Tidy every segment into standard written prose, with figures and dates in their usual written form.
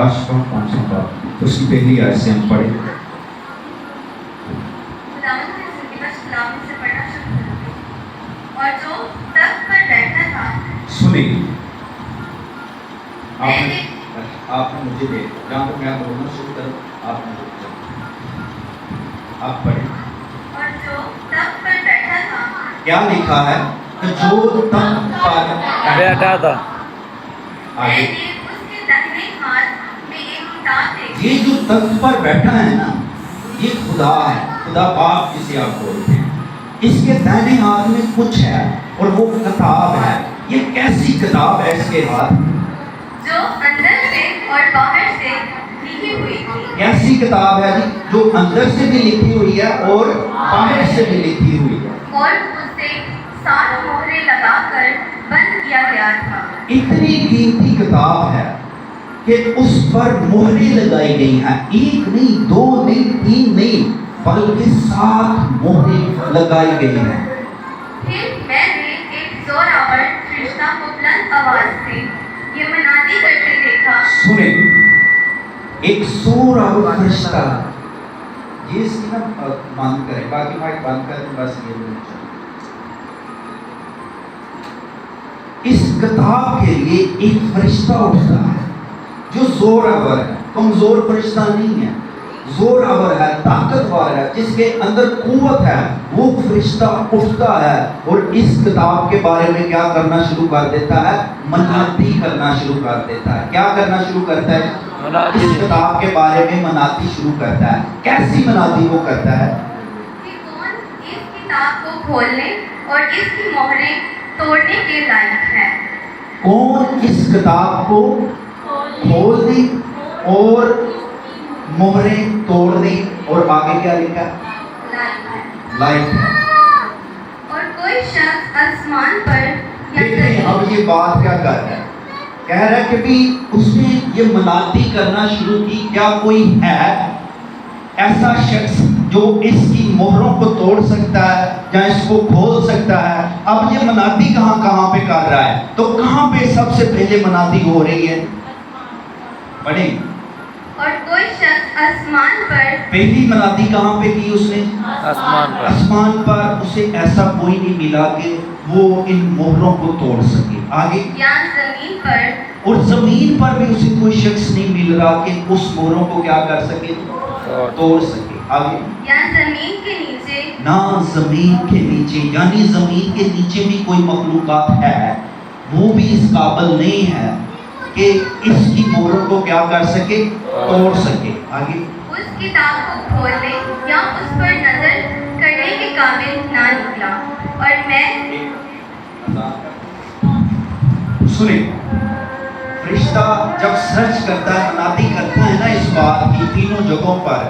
مکاشفہ 5 باب اس کی پہلی آیت سے ہم پڑھیں. اور جو تخت پر بیٹھا تھا سنیں آپ نے مجھے دے جہاں تک میں بولنا شروع کروں آپ نے آپ پڑھیں. اور جو تخت پر بیٹھا تھا کیا لکھا ہے کہ جو تخت پر بیٹھا تھا آگے میں نے اس کے داہنے ہاتھ میں ایک کتاب دیکھی. یہ جو تخت پر بیٹھا ہے نا یہ خدا ہے, خدا باپ جسے آپ بولتے ہیں. اس کے دائیں ہاتھ میں کچھ ہے اور وہ کتاب ہے. یہ کیسی کتاب ہے اس کے ہاتھ میں؟ جو اندر سے اور باہر سے لکھی ہوئی تھی. کیسی کتاب ہے جی؟ جو اندر سے بھی لکھی ہوئی ہے اور باہر سے بھی لکھی ہوئی ہے. اور اسے 7 مہریں لگا کر بند کیا گیا تھا. اتنی قیمتی کتاب ہے کہ اس پر مہریں لگائی گئی ہیں. 1 نہیں 2 نہیں 3 نہیں بلکہ 7 مہریں لگائی گئی ہیں. پھر میں نے ایک زوراور فرشتہ کو بلند آواز سے یہ منادی کرتے دیکھا. سنیں ایک سور اور فرشتہ یہ اس کی نا بند کریں باقی مائک بند کریں بس یہ بولنا چاہیے. اس کتاب کے لیے ایک فرشتہ اٹھتا ہے جو زور آور ہے. کمزور فرشتہ نہیں ہے, زور آور ہے, طاقتور ہے, جس کے اندر قوت ہے. وہ فرشتہ اٹھتا ہے اور اس کتاب کے بارے میں کیا کرنا شروع کر دیتا ہے؟ منادی کرنا شروع کر دیتا ہے. کیا کرنا شروع کرتا ہے؟ اس کتاب کے بارے میں منادی شروع کرتا ہے. کیسی منادی وہ کرتا ہے؟ کہ کون اس کتاب کو کھولنے اور اس کی مہریں توڑنے کے لائق ہے. کون اس کتاب کو کھولنے اور مہریں توڑنے اور آگے کیا لکھا ہے؟ لائق ہے. اور کوئی شخص آسمان پر یا دیکھیں اب یہ بات کیا کر رہا ہے؟ کہہ رہا ہے کہ بھی اس نے یہ منادی کرنا شروع کی. کیا کوئی ہے ایسا شخص جو اس کی مہروں کو توڑ سکتا ہے یا اس کو کھول سکتا ہے؟ اب یہ منادی کہاں کہاں پہ کر رہا ہے؟ تو کہاں پہ سب سے پہلے منادی ہو رہی ہے؟ پڑھیں. اور کوئی شخص آسمان پر پہلی منادی کہاں پہ کی اس نے؟ آسمان پر. آسمان پر. اسے ایسا کوئی نہیں ملا کہ وہ ان مہروں کو توڑ سکے. آگے یا زمین پر اور زمین پر بھی اسے کوئی شخص نہیں مل رہا کہ اس مہروں کو کیا کر سکے؟ توڑ سکے. آگے یا زمین کے نیچے نہ زمین کے نیچے, یعنی زمین کے نیچے بھی کوئی مخلوقات ہے وہ بھی اس قابل نہیں ہے کہ اس کی مہروں کو کیا کر سکے؟ توڑ سکے. آگے اس کتاب کو کھولنے یا اس پر نظر کرنے کے قابل نہ نکلا. اور میں سنیں فرشتہ جب سرچ کرتا ہے منادی کرتا ہے نا اس بات کی تینوں جگہوں پر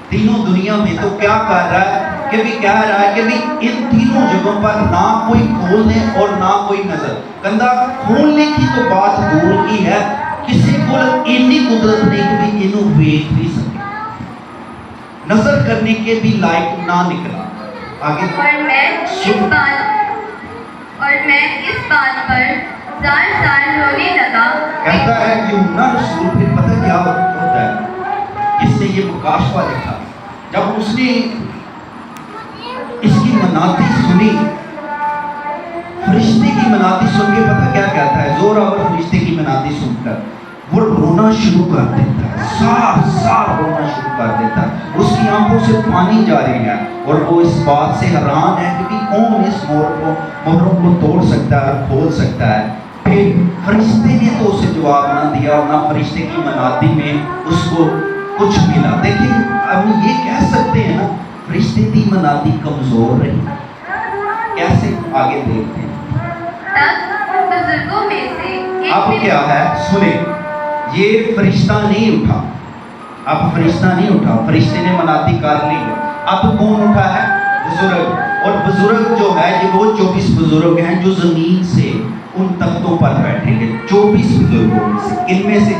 تینوں دنیا میں, تو کیا کر رہا ہے کہ بھی کہہ رہا ہے کہ بھی ان تینوں جگہوں پر نہ کوئی کھولنے اور نہ کوئی نظر. کندھا کھولنے کی تو بات دور کی ہے, کسی کو اتنی قدرت نہیں کہ بھی انہوں ویٹ بھی سکے, نظر کرنے کے بھی لائق نہ نکلا. آگے اور میں اس بات پر زار زار رونے لگا. کہتا ہے کہ یوحنا رسول پھر پتہ کیا ہوتا ہے جس نے یہ مکاشفہ لکھا. جب اس نے اس کی منادی سنی, فرشتے کی منادی سن کے پتہ کیا کہتا ہے؟ زور آور فرشتے کی منادی سن کر وہ رونا شروع کر دیتا ہے, سار سار رونا شروع کر دیتا ہے. اس کی آنکھوں سے پانی جاری ہے اور وہ اس بات سے حیران ہے کہ کون اس مہروں کو توڑ سکتا ہے اور کھول سکتا ہے. پھر فرشتے نے تو اسے جواب نہ دیا اور نہ فرشتے کی منادی میں اس کو کچھ ملا. دیکھیں ہم یہ کہہ سکتے ہیں نا فرشتے کی منادی کمزور رہی. کیسے؟ آگے دیکھتے ہیں. تب بزرگوں میں سے اب کیا ہے سنیں, یہ فرشتہ نہیں اٹھا. اب فرشتہ نہیں اٹھا, فرشتے نے منادی کر لی. اب کون اٹھا ہے؟ بزرگ. اور بزرگ جو ہے یہ وہ 24 بزرگ ہیں جو زمین سے ان تختوں پر بیٹھیں گے. 24 بزرگوں میں سے, ان میں سے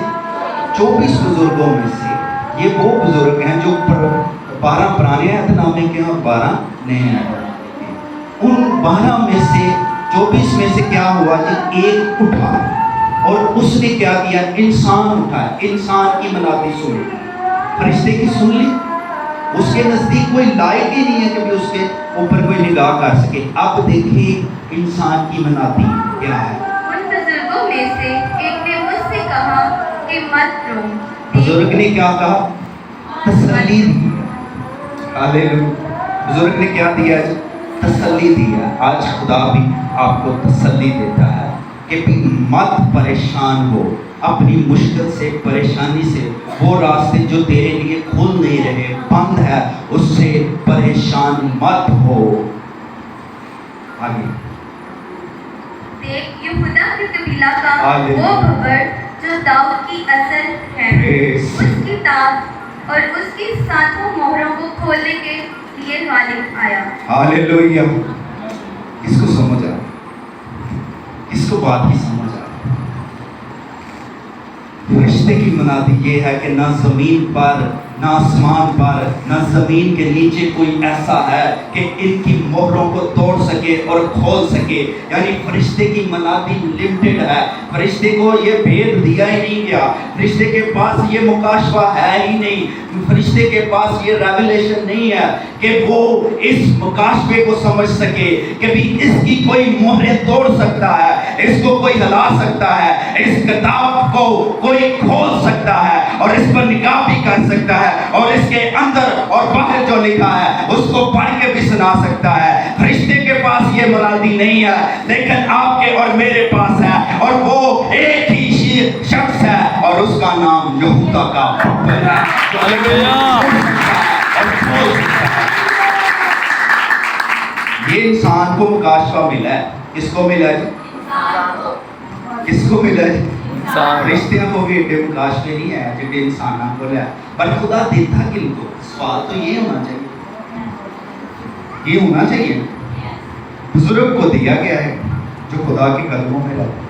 24 بزرگوں میں سے یہ وہ بزرگ ہیں جو 12 پرانے عہد نامے کے ہیں اور 12 نئے عہد نامے کے. ان 12 میں سے 24 میں سے کیا ہوا جی؟ ایک اٹھا اور اس نے کیا کیا؟ انسان اٹھایا، انسان کی منادی سنی، فرشتے کی سن لی، اس کے نزدیک کوئی لائق ہی نہیں ہے کہ اس کے اوپر کوئی نگاہ کر سکے۔ اب دیکھیں انسان کی منادی کیا ہے۔ ان بزرگوں میں سے ایک نے مجھ سے کہا کہ مت رو۔ بزرگ نے کیا کہا؟ تسلی دی۔ ہاللیلویہ۔ بزرگ نے کیا دیا؟ تسلی دیا۔ آج خدا بھی آپ کو تسلی دیتا ہے کہ بھی مت پریشان ہو اپنی مشکل سے، پریشانی سے، وہ راستے جو تیرے لیے کھل نہیں رہے، بند ہے، اس سے پریشان مت ہو۔ آگے دیکھ یہودا کے قبیلہ کا وہ بھبر جو داؤد کی اصل ہے، اس کتاب اور اس کی 7 مہروں کو کھولنے کے لیے غالب آیا۔ ہاللیلویہ۔ کس کو سمجھ آ؟ کس کو بات کی سمجھ آ؟ فرشتے کی منادی یہ ہے کہ نہ زمین پر، نہ آسمان پر، نہ زمین کے نیچے کوئی ایسا ہے کہ ان کی مہروں کو توڑ سکے اور کھول سکے۔ یعنی فرشتے کی منادی لمیٹڈ ہے، فرشتے کو یہ بھید دیا ہی نہیں گیا، فرشتے کے پاس یہ مکاشفہ ہے ہی نہیں، فرشتے کے پاس یہ ریویلیشن نہیں ہے کہ وہ اس مکاشفے کو سمجھ سکے کہ بھی اس کی کوئی مہریں توڑ سکتا ہے، اس کو کوئی ہلا سکتا ہے، اس کتاب کو کوئی کھول سکتا ہے اور اس پر نگاہ بھی کر سکتا ہے اور اس کے اندر اور باہر جو لکھا ہے اس کو پڑھ کے بھی سنا سکتا ہے۔ فرشتے کے پاس یہ منادی نہیں ہے، لیکن آپ کے اور میرے پاس ہے، اور وہ ایک ہی شخص ہے اور اس کا نام یہودا کا بھبر ہے۔ یہ انسان کو مکاشفہ ملا ہے۔ کس کو ملا ہے؟ کس کو ملا ہے؟ فرشتیاں کو بھی ایڈے مکاشفے نہیں ہے جنہیں انسانوں کو لیا، پر خدا دیتا کن کو؟ سوال تو یہ ہونا چاہیے، یہ ہونا چاہیے بزرگ کو دیا گیا ہے جو خدا کے قدموں میں رہتا ہے،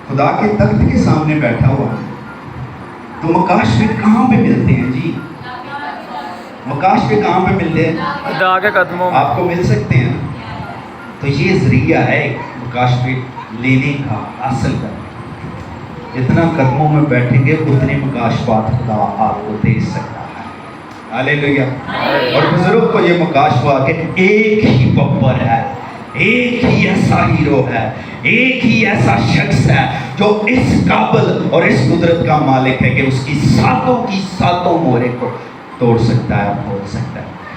خدا کے تخت کے سامنے بیٹھا ہوا ہے۔ تو مکاشفے کہاں پہ ملتے ہیں جی؟ مکاشفے کہاں پہ ملتے ہیں؟ خدا کے قدموں میں۔ آپ کو مل سکتے ہیں۔ تو یہ ذریعہ ہے مکاشفے لینے کا، حاصل کرنے کا۔ جتنا قدموں میں بیٹھیں گے اتنے مکاشفات خدا آپ کو دے سکتا ہے۔ ہاللیلویہ۔ اور بزرگ کو یہ مکاشفہ کہ ایک ہی بھبر ہے، ایک ہی ایسا ہیرو ہے، ایک ہی ایسا شخص ہے جو اس قابل اور اس قدرت کا مالک ہے کہ اس کی 7 مہریں کو توڑ سکتا ہے، کھول سکتا ہے۔